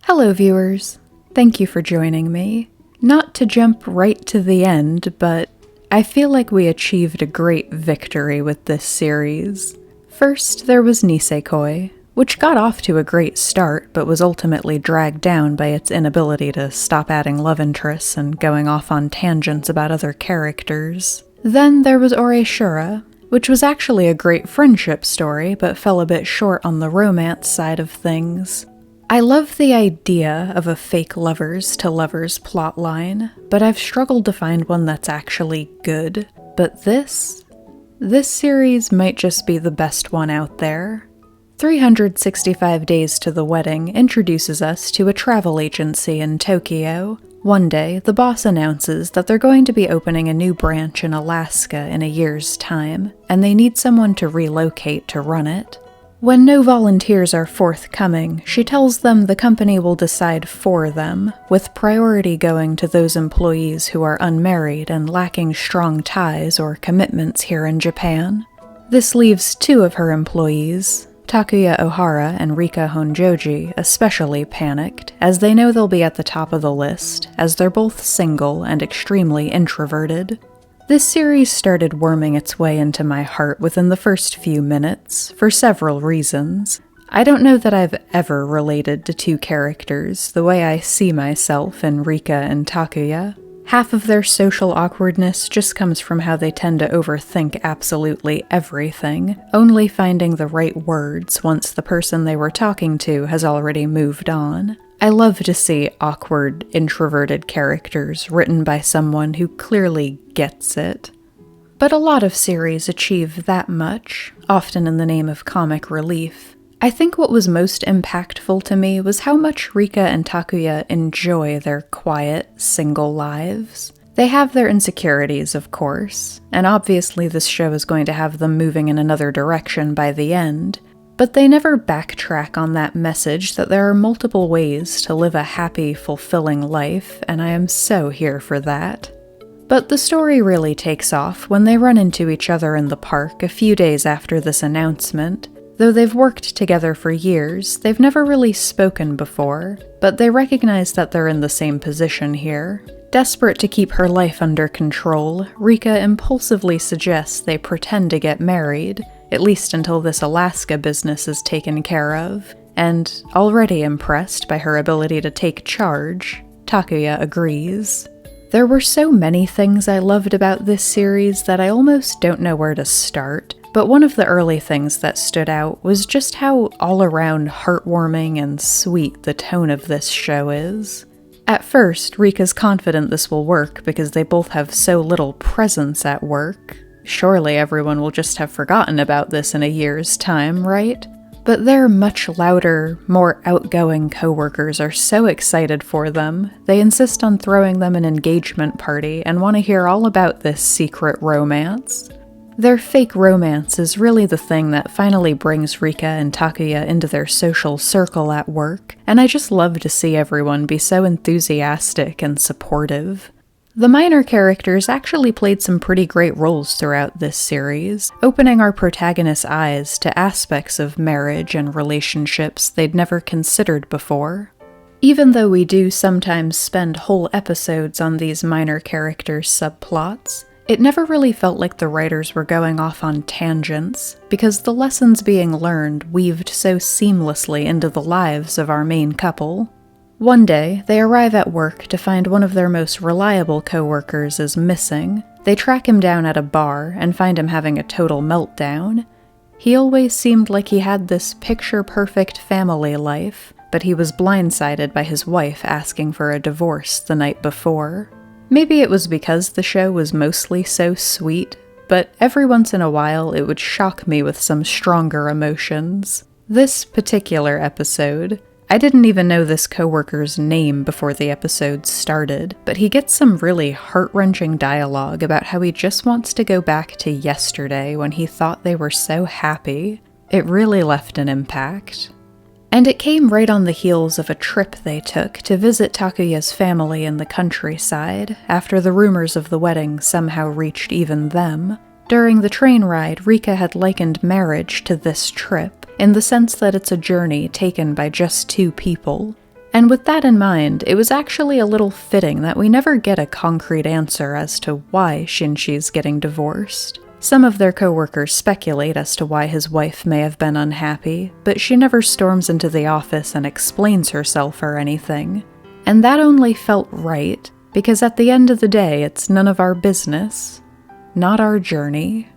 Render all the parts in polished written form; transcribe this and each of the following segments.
Hello viewers, thank you for joining me. Not to jump right to the end, but I feel like we achieved a great victory with this series. First, there was Nisekoi, which got off to a great start but was ultimately dragged down by its inability to stop adding love interests and going off on tangents about other characters. Then there was Oreshura, which was actually a great friendship story but fell a bit short on the romance side of things. I love the idea of a fake lovers-to-lovers plotline, but I've struggled to find one that's actually good. But this series might just be the best one out there. 365 Days to the Wedding introduces us to a travel agency in Tokyo. One day, the boss announces that they're going to be opening a new branch in Alaska in a year's time, and they need someone to relocate to run it. When no volunteers are forthcoming, she tells them the company will decide for them, with priority going to those employees who are unmarried and lacking strong ties or commitments here in Japan. This leaves two of her employees, Takuya Ohara and Rika Honjoji, especially panicked, as they know they'll be at the top of the list, as they're both single and extremely introverted. This series started worming its way into my heart within the first few minutes, for several reasons. I don't know that I've ever related to two characters the way I see myself in Rika and Takuya. Half of their social awkwardness just comes from how they tend to overthink absolutely everything, only finding the right words once the person they were talking to has already moved on. I love to see awkward, introverted characters written by someone who clearly gets it. But a lot of series achieve that much, often in the name of comic relief. I think what was most impactful to me was how much Rika and Takuya enjoy their quiet, single lives. They have their insecurities, of course, and obviously this show is going to have them moving in another direction by the end, but they never backtrack on that message that there are multiple ways to live a happy, fulfilling life, and I am so here for that. But the story really takes off when they run into each other in the park a few days after this announcement. Though they've worked together for years, they've never really spoken before, but they recognize that they're in the same position here. Desperate to keep her life under control, Rika impulsively suggests they pretend to get married, at least until this Alaska business is taken care of, and already impressed by her ability to take charge, Takuya agrees. There were so many things I loved about this series that I almost don't know where to start, but one of the early things that stood out was just how all-around heartwarming and sweet the tone of this show is. At first, Rika's confident this will work because they both have so little presence at work. Surely everyone will just have forgotten about this in a year's time, right? But their much louder, more outgoing coworkers are so excited for them, they insist on throwing them an engagement party and want to hear all about this secret romance. Their fake romance is really the thing that finally brings Rika and Takuya into their social circle at work, and I just love to see everyone be so enthusiastic and supportive. The minor characters actually played some pretty great roles throughout this series, opening our protagonist's eyes to aspects of marriage and relationships they'd never considered before. Even though we do sometimes spend whole episodes on these minor characters' subplots, it never really felt like the writers were going off on tangents, because the lessons being learned weaved so seamlessly into the lives of our main couple. One day, they arrive at work to find one of their most reliable coworkers is missing. They track him down at a bar and find him having a total meltdown. He always seemed like he had this picture-perfect family life, but he was blindsided by his wife asking for a divorce the night before. Maybe it was because the show was mostly so sweet, but every once in a while it would shock me with some stronger emotions. This particular episode, I didn't even know this coworker's name before the episode started, but he gets some really heart-wrenching dialogue about how he just wants to go back to yesterday when he thought they were so happy. It really left an impact. And it came right on the heels of a trip they took to visit Takuya's family in the countryside, after the rumors of the wedding somehow reached even them. During the train ride, Rika had likened marriage to this trip, in the sense that it's a journey taken by just two people. And with that in mind, it was actually a little fitting that we never get a concrete answer as to why Shinshi's getting divorced. Some of their coworkers speculate as to why his wife may have been unhappy, but she never storms into the office and explains herself or anything. And that only felt right, because at the end of the day, it's none of our business. Not our journey.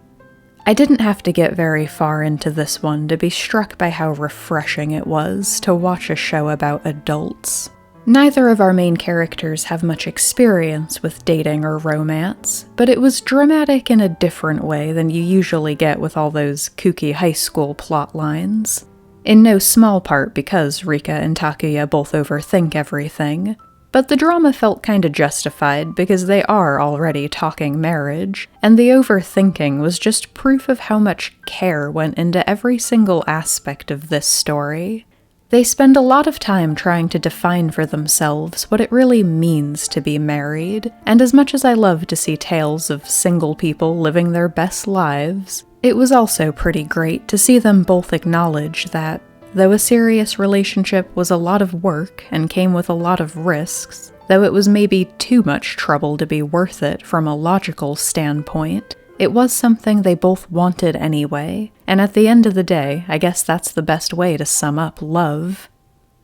I didn't have to get very far into this one to be struck by how refreshing it was to watch a show about adults. Neither of our main characters have much experience with dating or romance, but it was dramatic in a different way than you usually get with all those kooky high school plot lines. In no small part because Rika and Takuya both overthink everything. But the drama felt kinda justified because they are already talking marriage, and the overthinking was just proof of how much care went into every single aspect of this story. They spend a lot of time trying to define for themselves what it really means to be married, and as much as I love to see tales of single people living their best lives, it was also pretty great to see them both acknowledge that, though a serious relationship was a lot of work and came with a lot of risks, though it was maybe too much trouble to be worth it from a logical standpoint, it was something they both wanted anyway, and at the end of the day, I guess that's the best way to sum up love.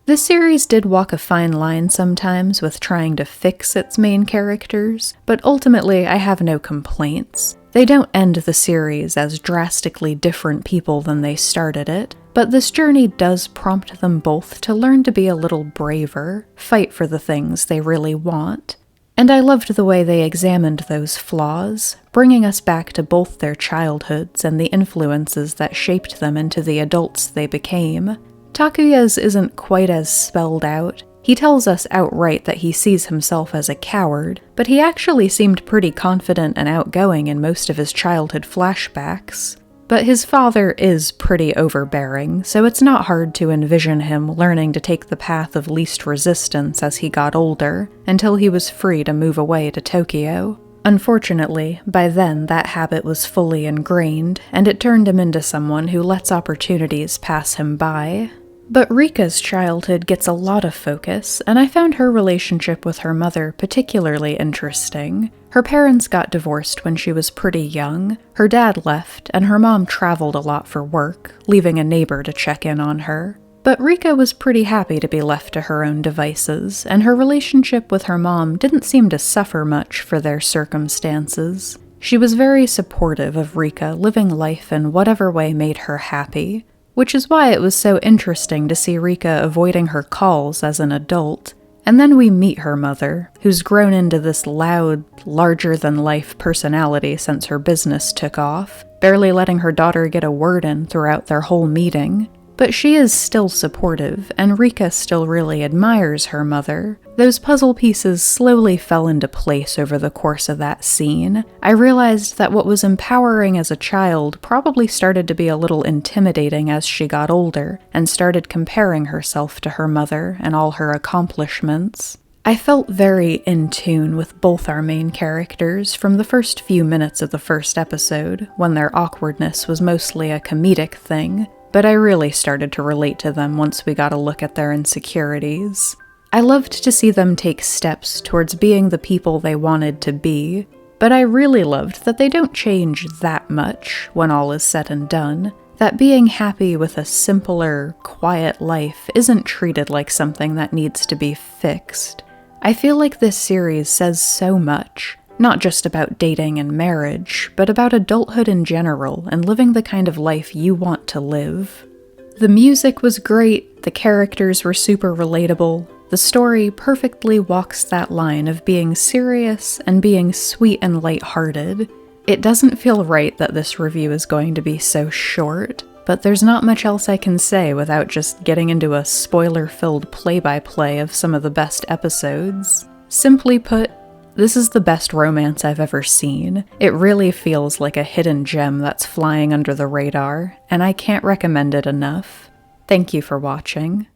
This series did walk a fine line sometimes with trying to fix its main characters, but ultimately I have no complaints. They don't end the series as drastically different people than they started it, but this journey does prompt them both to learn to be a little braver, fight for the things they really want. And I loved the way they examined those flaws, bringing us back to both their childhoods and the influences that shaped them into the adults they became. Takuya's isn't quite as spelled out. He tells us outright that he sees himself as a coward, but he actually seemed pretty confident and outgoing in most of his childhood flashbacks. But his father is pretty overbearing, so it's not hard to envision him learning to take the path of least resistance as he got older, until he was free to move away to Tokyo. Unfortunately, by then that habit was fully ingrained, and it turned him into someone who lets opportunities pass him by. But Rika's childhood gets a lot of focus, and I found her relationship with her mother particularly interesting. Her parents got divorced when she was pretty young, her dad left, and her mom traveled a lot for work, leaving a neighbor to check in on her. But Rika was pretty happy to be left to her own devices, and her relationship with her mom didn't seem to suffer much for their circumstances. She was very supportive of Rika living life in whatever way made her happy. Which is why it was so interesting to see Rika avoiding her calls as an adult. And then we meet her mother, who's grown into this loud, larger-than-life personality since her business took off, barely letting her daughter get a word in throughout their whole meeting. But she is still supportive, and Rika still really admires her mother. Those puzzle pieces slowly fell into place over the course of that scene. I realized that what was empowering as a child probably started to be a little intimidating as she got older, and started comparing herself to her mother and all her accomplishments. I felt very in tune with both our main characters from the first few minutes of the first episode, when their awkwardness was mostly a comedic thing. But I really started to relate to them once we got a look at their insecurities. I loved to see them take steps towards being the people they wanted to be, but I really loved that they don't change that much when all is said and done, that being happy with a simpler, quiet life isn't treated like something that needs to be fixed. I feel like this series says so much. Not just about dating and marriage, but about adulthood in general and living the kind of life you want to live. The music was great, the characters were super relatable, the story perfectly walks that line of being serious and being sweet and lighthearted. It doesn't feel right that this review is going to be so short, but there's not much else I can say without just getting into a spoiler-filled play-by-play of some of the best episodes. Simply put, this is the best romance I've ever seen. It really feels like a hidden gem that's flying under the radar, and I can't recommend it enough. Thank you for watching.